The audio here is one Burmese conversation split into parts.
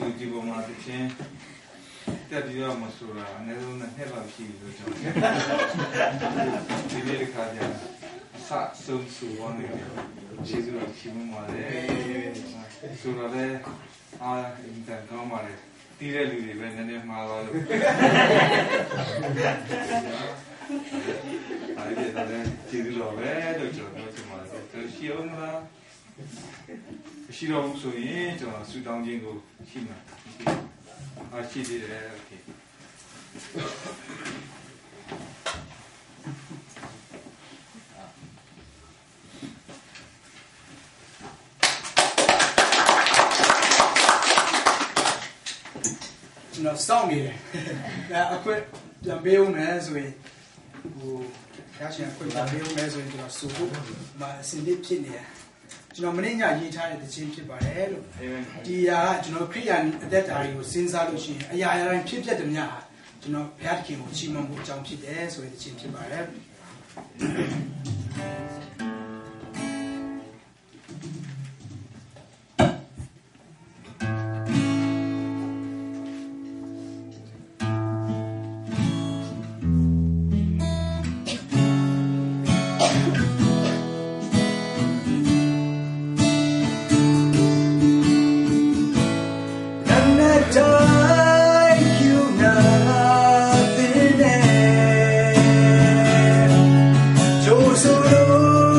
YouTube ပေါ်မှာတစ်ချင်းတက်ပြီးတော့မဆိုတာအနည်းဆုံး2နှစ်လောက်ရှိပြီလို့ကျွန်တော်ဒီနေ့ခါကျစဆုံးစုဝနေတယ်ကျေးဇူးတော်ရှိမှပါတယ်ဆိုတော့လည်းအင်တာကောင်းပါလေတီးတဲ့လူတွေပဲနည်းနည်းမှားသွားလို့အားရတဲ့လည်းကျေးဇူးတော်ပဲလို့ကျွန်တော်ပြောချင်ပါတယ်ရှိအောင်လားရှိတော့ဆိုရင်ကျွန်တော်ဆူတောင်းခြင်းကိုရှိမှာရှိသေးတယ်โอเคကျွန်တော်စောင့်နေတယ်အခွင့်ပြန်ပေးဦးမယ်ဆိုရင်ဟိုရချင်အခွင့်ပြန်ပေးဦးမယ်ဆိုရင်ကျွန်တော်ဆိုဖို့မအစင်လေးဖြစ်နေတယ်ကျွန်တော်မနေ့ညရေးထားတဲ့တခြင်းဖြစ်ပါတယ်လို့ဒီအရာကကျွန်တော်ခရိယန်အသက်တာတွေကိုစဉ်းစားလို့ရှိရင်အရာတိုင်းဖြစ်တဲ့မြတ်ဟာကျွန်တော်ဘုရားသခင်ကိုချီးမွမ်းဖို့အကြောင်းဖြစ်တယ်ဆိုတဲ့တခြင်းဖြစ်ပါတယ်Josoro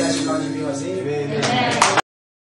ရရှိကောင်းချီးပေးပါစေ